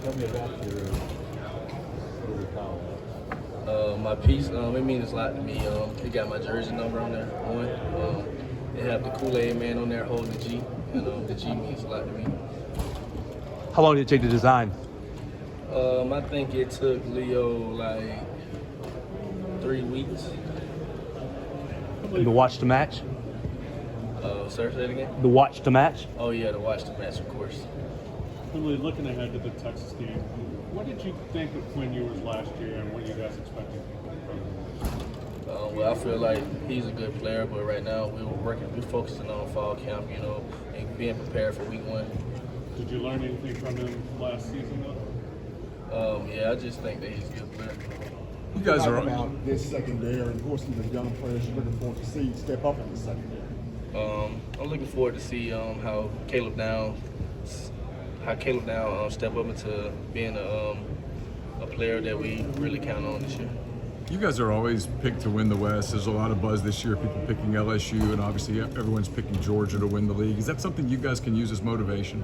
Tell me about your what do we call My piece, it means a lot to me. It got my jersey number on there, one. They have the Kool-Aid man on there holding the G, and the G means a lot to me. How long did it take to design? I think it took Leo like 3 weeks. And the watch to match? Sir, say that again? The watch to match? Oh yeah, the watch the match, of course. Really looking ahead to the Texas game, what did you think of Quinn Ewers last year, and what are you guys expecting from him? Well, I feel like he's a good player, but right now we're focusing on fall camp, and being prepared for week 1. Did you learn anything from him last season, though? Yeah, I just think that he's a good player. You guys are about this secondary, and of course, some of the young players you're looking forward to see step up in the secondary. I'm looking forward to see how Caleb Down step up into being a player that we really count on this year. You guys are always picked to win the West. There's a lot of buzz this year, people picking LSU, and obviously everyone's picking Georgia to win the league. Is that something you guys can use as motivation?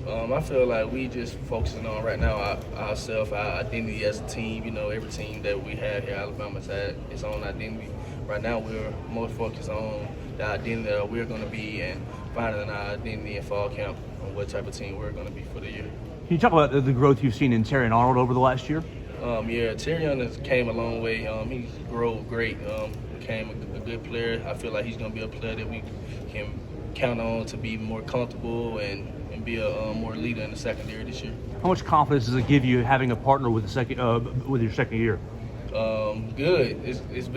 I feel like we just focusing on right now ourselves, our identity as a team. Every team that we have here, Alabama's had its own identity. Right now, we're more focused on the identity that we're going to be and finding our identity in fall camp on what type of team we're going to be for the year. Can you talk about the growth you've seen in Terry and Arnold over the last year? Yeah, Tyrion has came a long way. He's grown great. Became a good player. I feel like he's going to be a player that we can count on to be more comfortable and be a more leader in the secondary this year. How much confidence does it give you having a partner with with your second year? Good. It's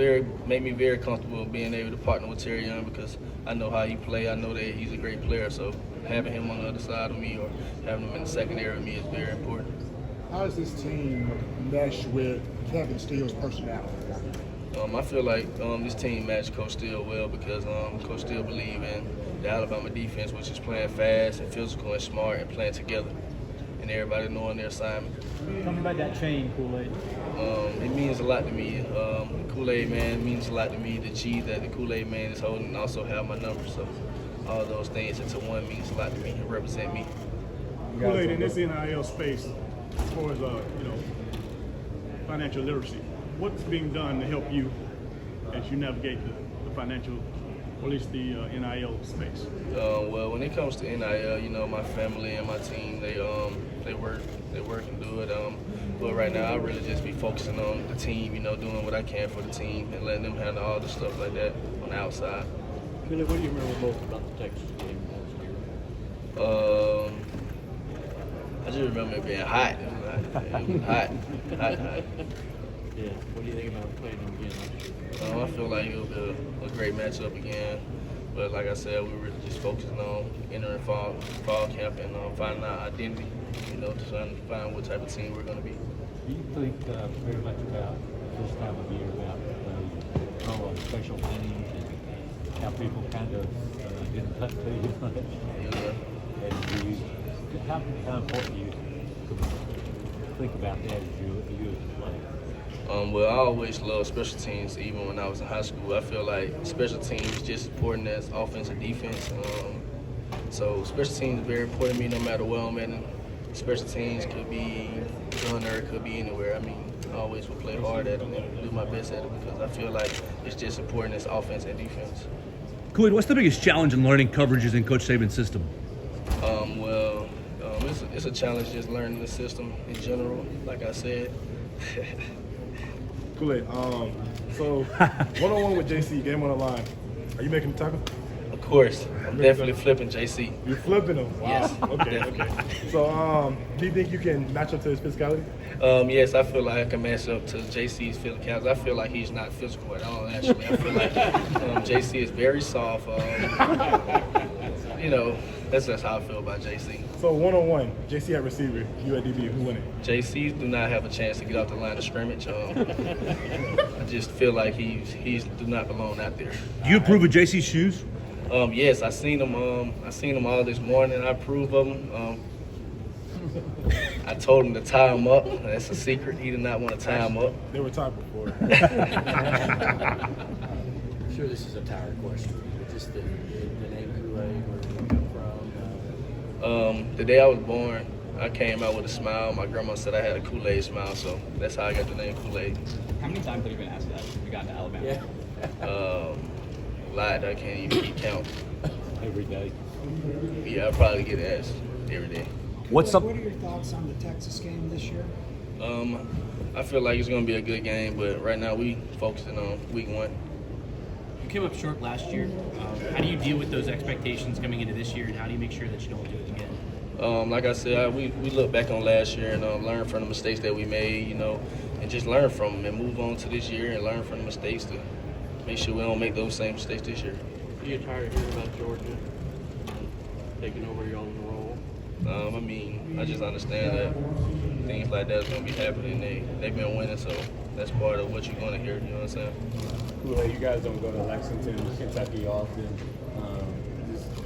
made me very comfortable being able to partner with Terry Young because I know how he play. I know that he's a great player. So having him on the other side of me or having him in the secondary with me is very important. How does this team mesh with Kevin Steele's personality? I feel like this team matched Coach Steele well because Coach Steele believes in the Alabama defense, which is playing fast and physical and smart and playing together, and everybody knowing their assignment. Tell me about that chain, Kool-Aid. It means a lot to me. The Kool-Aid man means a lot to me. The G that the Kool-Aid man is holding also have my number. So all those things into one means a lot to me and represent me. Kool-Aid in this NIL space, as far as financial literacy, what's being done to help you as you navigate the financial, or at least the NIL space? Well, when it comes to NIL, my family and my team, they work and do it. But right now, I really just be focusing on the team, doing what I can for the team and letting them handle all the stuff like that on the outside. Billy, what do you remember most about the Texas game last year? I just remember it being hot. It was hot. Yeah. What do you think about playing them again last year? I feel like it'll be a great matchup again. But like I said, we were just focusing on entering fall camp and finding our identity, trying to find what type of team we're going to be. Do you think very much about this time of year, about the role of special teams and how people kind of get in touch with you? Yeah. And how important do you think about that as you as a player? Well, I always loved special teams, even when I was in high school. I feel like special teams is just as important as offense and defense. So special teams is very important to me no matter where I'm at. Special teams could be gunner, it could be anywhere. I always will play hard at it and do my best at it because I feel like it's just important as offense and defense. Kool-Aid, what's the biggest challenge in learning coverages in Coach Saban's system? It's a challenge just learning the system in general, like I said. Kool-Aid, so one-on-one with JC, game on the line. Are you making the tackle? Of course. I'm definitely flipping JC. You're flipping him? Wow. Yes. Okay. So do you think you can match up to his physicality? Yes, I feel like I can match up to JC's physicality. I feel like he's not physical at all, actually. I feel like JC is very soft. That's just how I feel about JC. So one-on-one, JC at receiver, you at DB, who won it? JC's do not have a chance to get off the line of scrimmage. I just feel like he's do not belong out there. Do you approve of JC's shoes? Yes, I seen them all this morning. I approve of them. I told him to tie him up. That's a secret. He did not want to tie him up. They were tied before. I'm sure this is a tired question, but just the name Kool-Aid, where did it come from? The day I was born, I came out with a smile. My grandma said I had a Kool-Aid smile, so that's how I got the name Kool-Aid. How many times have you been asked that since we got to Alabama? Lied, I can't even keep count. Every day. Yeah, I probably get asked every day. What's up? What are your thoughts on the Texas game this year? I feel like it's going to be a good game, but right now we focusing on week 1. You came up short last year. How do you deal with those expectations coming into this year, and how do you make sure that you don't do it again? Like I said, we look back on last year and learn from the mistakes that we made, and just learn from them and move on to this year and learn from the mistakes to make sure we don't make those same mistakes this year. Are you tired of hearing about Georgia taking over your own role? I just understand that things like that is going to be happening. They've been winning, so that's part of what you're going to hear, you know what I'm saying? Kool-Aid, you guys don't go to Lexington, Kentucky often.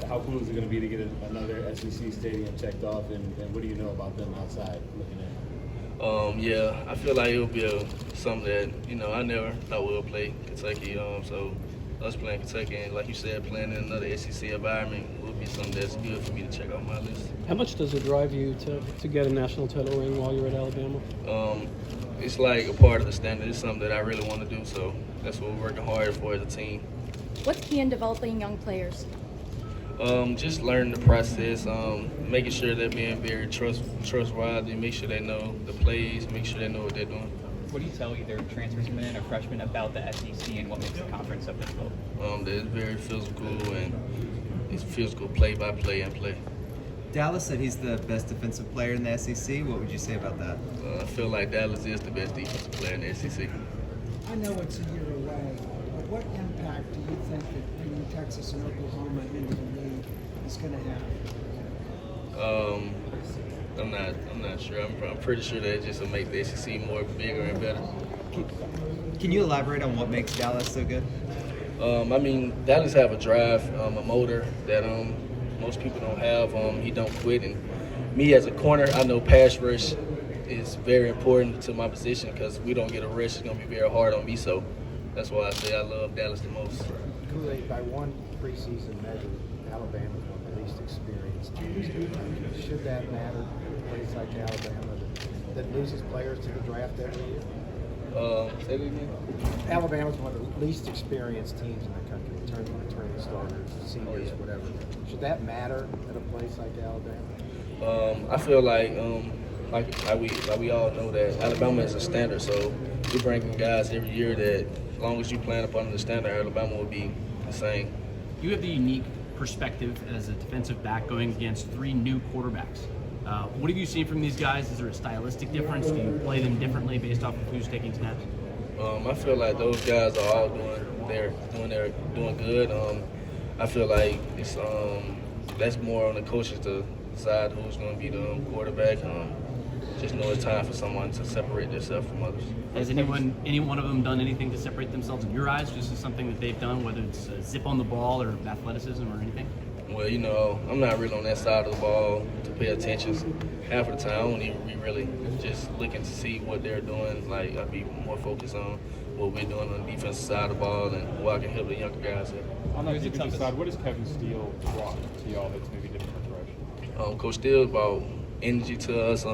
How cool is it going to be to get another SEC stadium checked off, and what do you know about them outside looking at? Yeah, I feel like it'll be something that, I never thought we would play Kentucky. So us playing Kentucky and, like you said, playing in another SEC environment would be something that's good for me to check off my list. How much does it drive you to get a national title ring while you're at Alabama? It's like a part of the standard. It's something that I really want to do, so that's what we're working hard for as a team. What's key in developing young players? Just learning the process, making sure they're being very trustworthy, make sure they know the plays, make sure they know what they're doing. What do you tell either transfers coming in or freshmen about the SEC and what makes the conference so difficult? That it's very physical and it's physical play-by-play and play. Dallas said he's the best defensive player in the SEC. What would you say about that? I feel like Dallas is the best defensive player in the SEC. I know it's a year away, but what impact do you think that bringing Texas and Oklahoma into the league is going to have? I'm not sure. I'm pretty sure that it just will make the SEC more bigger and better. Can you elaborate on what makes Dallas so good? Dallas have a drive, a motor that most people don't have. He don't quit, and me as a corner, I know pass rush is very important to my position because we don't get a rush. It's going to be very hard on me, so that's why I say I love Dallas the most. Kool-Aid, by one preseason measure, Alabama is one of the least experienced teams in the country. Should that matter to a place like Alabama that loses players to the draft every year? Say that again? Alabama is one of the least experienced teams in the country in terms of returning starters, seniors, whatever. Should that matter at a place like Alabama? I feel like we all know that Alabama is a standard, so we bring in guys every year that as long as you plan up under the standard, Alabama will be the same. You have the unique perspective as a defensive back going against 3 new quarterbacks. What have you seen from these guys? Is there a stylistic difference? Do you play them differently based off of who's taking snaps? I feel like those guys are all doing good. I feel like it's that's more on the coaches to decide who's going to be the quarterback. Just know it's time for someone to separate themselves from others. Has any one of them done anything to separate themselves in your eyes? Just as something that they've done, whether it's a zip on the ball or athleticism or anything? Well, I'm not really on that side of the ball to pay attention. Half of the time, I don't even be really just looking to see what they're doing. Like, I'd be more focused on what we're doing on the defensive side of the ball and what I can help the younger guys with. On the defensive side, what does Kevin Steele brought to y'all that's maybe different approach? Coach Steele brought energy to us.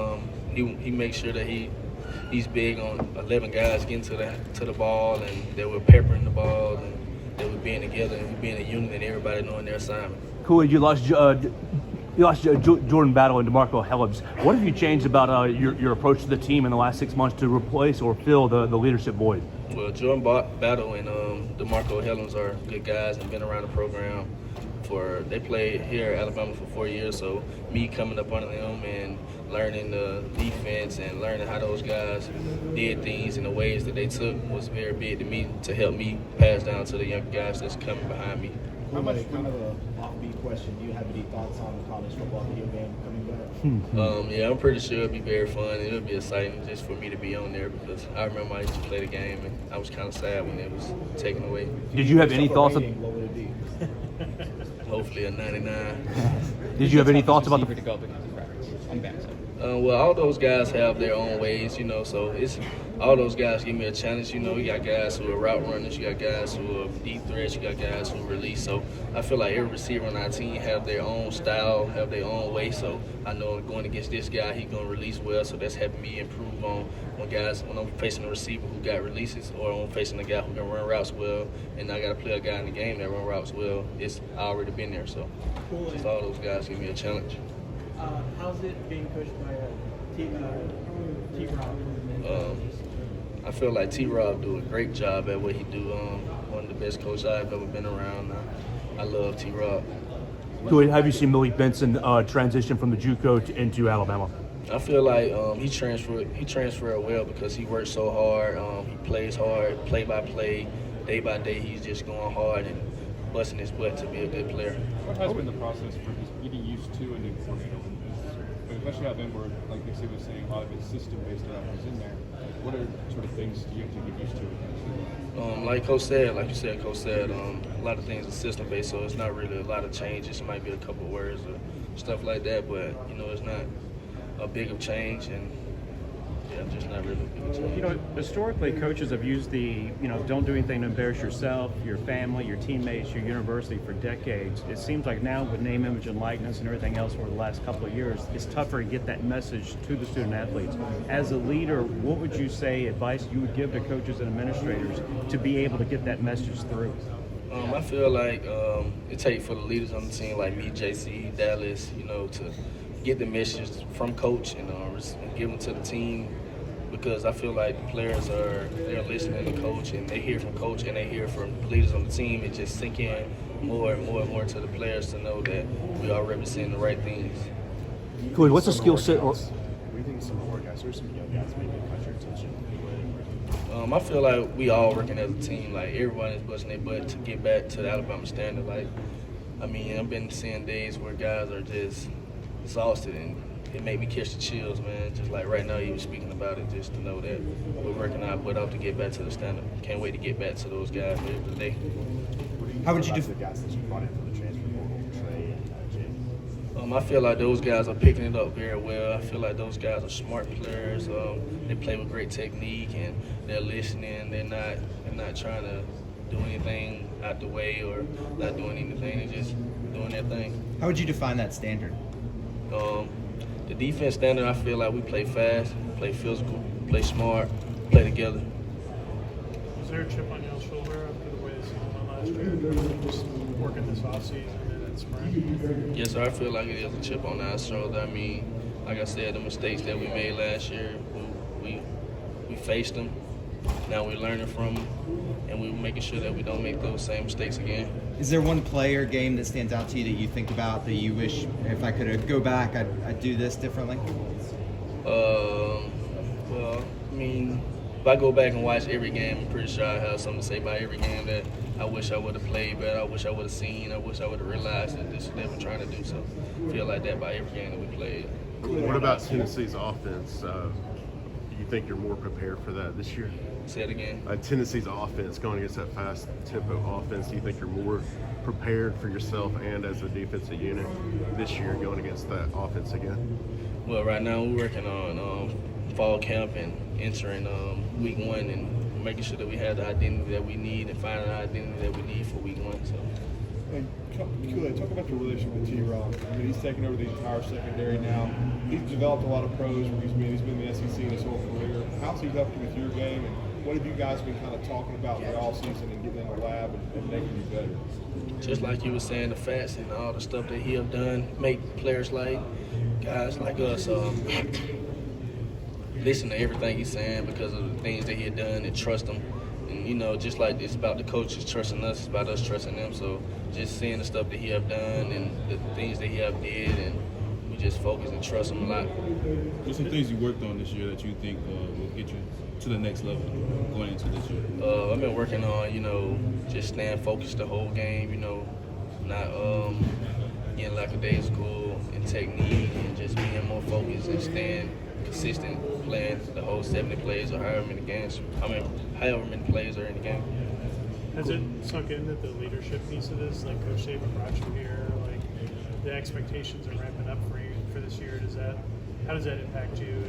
He makes sure that he's big on 11 guys getting to the ball and that we're peppering the ball and that we're being together and we're being a unit and everybody knowing their assignment. Kool-Aid, you lost Jordan Battle and DeMarco Helms. What have you changed about your approach to the team in the last 6 months to replace or fill the leadership void? Well, Jordan Battle and DeMarco Helms are good guys and been around the program they played here at Alabama for 4 years. So me coming up under them and learning the defense and learning how those guys did things in the ways that they took was very big to me to help me pass down to the young guys that's coming behind me. How much kind of a offbeat question? Do you have any thoughts on the college football video game coming back? Yeah, I'm pretty sure it'll be very fun. It'll be exciting just for me to be on there because I remember I used to play the game and I was kind of sad when it was taken away. Did you have any thoughts? What would it be? Hopefully a 99. Did you have any thoughts about to go up against the Packers on the backside? Well, all those guys have their own ways, so all those guys give me a challenge. You got guys who are route runners, you got guys who are deep threats, you got guys who release. So I feel like every receiver on our team have their own style, have their own way. So I know going against this guy, he's going to release well. So that's helping me improve on when I'm facing a receiver who got releases, or I'm facing a guy who can run routes well, and I got to play a guy in the game that run routes well. It's already been there. So just all those guys give me a challenge. How's it being coached by T-Rob? I feel like T-Rob do a great job at what he do. One of the best coaches I've ever been around. I love T-Rob. Kool-Aid, have you seen Malik Benson transition from the JUCO into Alabama? I feel like he transferred well because he works so hard. He plays hard, play by play, day by day. He's just going hard and busting his butt to be a good player. What has been the process for just getting used to a new coordinator? Especially out there where, like Dixie was saying, a lot of it's system-based around who's in there. What are sort of things do you have to get used to? Like you said, Coach said, a lot of things are system-based, so it's not really a lot of changes. It might be a couple of words or stuff like that, but, it's not a big of change, and just not really a big of change. Historically, coaches have used the, don't do anything to embarrass yourself, your family, your teammates, your university for decades. It seems like now with name, image, and likeness and everything else over the last couple of years, it's tougher to get that message to the student athletes. As a leader, what would you say, advice you would give to coaches and administrators to be able to get that message through? I feel like it takes for the leaders on the team like me, JC, Dallas, to get the message from coach and give them to the team, because I feel like the players they're listening to coach and they hear from coach and they hear from leaders on the team. It just sink in more and more and more to the players to know that we are representing the right things. Kool-Aid, what's a skill set? We think some of our guys, there's some young guys maybe cut your attention. I feel like we all working as a team. Like everyone is busting their butt to get back to the Alabama standard. I've been seeing days where guys are just exhausted, and it made me catch the chills, man. Just like right now, you were speaking about it, just to know that we're working our butt off to get back to the standard. Can't wait to get back to those guys later today. How would you do the guys that you brought in for the transfer portal, Trey and Jay? I feel like those guys are picking it up very well. I feel like those guys are smart players. They play with great technique, and they're listening. They're not trying to do anything out the way or not doing anything. They're just doing their thing. How would you define that standard? The defense standard, I feel like we play fast, play physical, play smart, play together. Was there a chip on y'all's shoulder after the way the season went last year? Just working this offseason and then spring? Yes, sir. I feel like it is a chip on our shoulder. Like I said, the mistakes that we made last year, we faced them. Now we're learning from them, and we're making sure that we don't make those same mistakes again. Is there one player game that stands out to you that you think about that you wish, if I could go back, I'd do this differently? If I go back and watch every game, I'm pretty sure I have something to say about every game that I wish I would have played better, I wish I would have seen, I wish I would have realized that this is what they were trying to do. So I feel like that about every game that we played. What about Tennessee's offense? Do you think you're more prepared for that this year? Say it again. Tennessee's offense, going against that fast tempo offense, do you think you're more prepared for yourself and as a defensive unit this year going against that offense again? Well, right now we're working on fall camp and entering week 1 and making sure that we have the identity that we need and finding the identity that we need for week 1. So. And Kool-Aid, talk about your relationship with T-Rob. He's taken over the entire secondary now. He's developed a lot of pros where he's been in the SEC in his whole career. How's he helped you with your game, and what have you guys been kind of talking about in the offseason and getting in the lab and making you better? Just like you were saying, the facts and all the stuff that he have done make players like guys like us listen to everything he's saying because of the things that he had done and trust him. And just like it's about the coaches trusting us, it's about us trusting them. So just seeing the stuff that he have done and the things that he have did, and we just focus and trust him a lot. What's some things you worked on this year that you think will get you to the next level going into this year? I've been working on, just staying focused the whole game, not getting lackadaisical in technique and just being more focused and staying consistent, playing the whole 70 plays or however many plays are in the game. Has it sunk in that the leadership piece of this, like Coach Saban brought you here, like the expectations are ramping up for you for this year? Does that How does that impact you?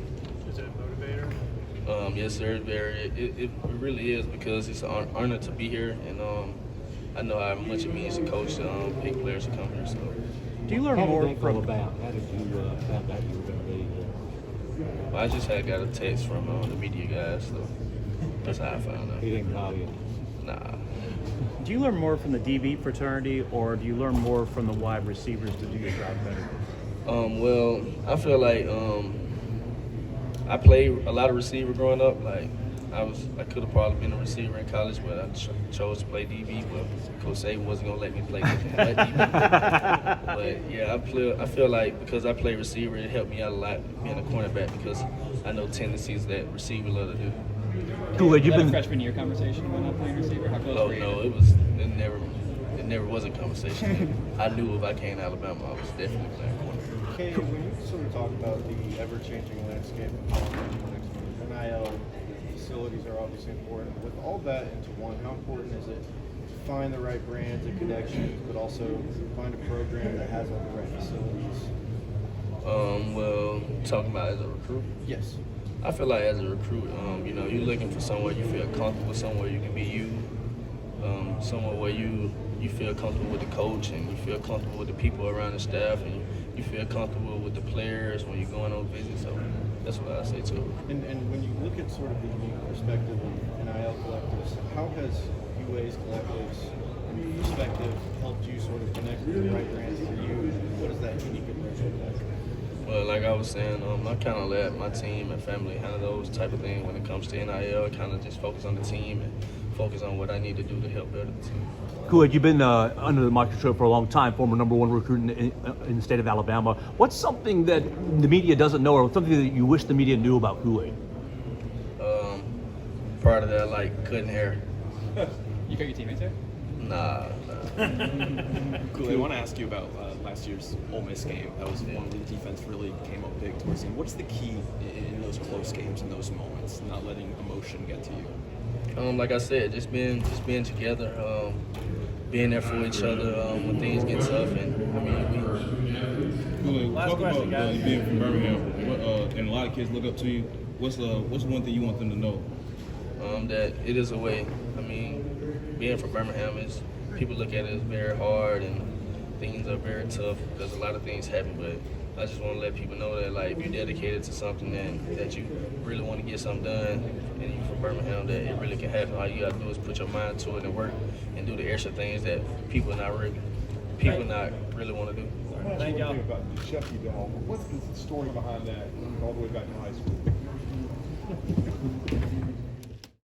Is it a motivator? Yes, sir. It really is, because it's an honor to be here, and I know how much it means to coach pick players to come here. So, Do you learn How more did that go from? about? How did you found out you were going to be I just had got a text from the media guys, so that's how I found out. He didn't call you. Nah. Do you learn more from the DB fraternity, or do you learn more from the wide receivers to do your job better? Well, I feel like I played a lot of receiver growing up. Like I could have probably been a receiver in college, but I chose to play DB. But Coach Saban wasn't gonna let me play DB. But yeah, I feel like because I play receiver, it helped me out a lot being a cornerback, because I know tendencies that receiver love to do. Kool-Aid, you've Was that a been freshman year conversation about not playing receiver? How close Oh were you? no, it never was a conversation. I knew if I came to Alabama, I was definitely playing corner. Okay, when you sort of talk about the ever-changing landscape of college, NIL facilities are obviously important. With all that into one, how important is it to find the right brands and connections, but also find a program that has all the right facilities? Well, talking about as a recruit? Yes. I feel like as a recruit, you're looking for somewhere you feel comfortable, somewhere you can be you, somewhere where you feel comfortable with the coach, and you feel comfortable with the people around the staff, and you feel comfortable with the players when you're going on visits. So that's what I say too. And when you look at sort of the unique perspective of NIL collectives, how has UA's collectives and perspective helped you sort of connect with the right brands for you? What does that unique approach look like? Well, like I was saying, I kind of let my team and family handle those type of things when it comes to NIL. Kind of just focus on the team and focus on what I need to do to help better the team. Kool-Aid, you've been under the microscope for a long time, former -- recruit in the state of Alabama. What's something that the media doesn't know, or something that you wish the media knew about Kool-Aid? Part of that, like cutting hair. You got your teammates there? Nah. Kool-Aid, I want to ask you about last year's Ole Miss game. That was one where the defense really came up big towards the end. What's the key in those close games, in those moments, not letting emotion get to you? Like I said, just being together, being there for each other when things get tough, and Kool-Aid, Last talk question, about guys. being from Birmingham, and a lot of kids look up to you. What's one thing you want them to know? That it is a way. Being from Birmingham is, people look at it as very hard, and things are very tough because a lot of things happen. But I just want to let people know that, like, if you're dedicated to something and that you really want to get something done, and you're from Birmingham, that it really can happen. All you gotta do is put your mind to it and work and do the extra things that people not really want to do. Thank you. About the chef you did. What's the story behind that all the way back to high school?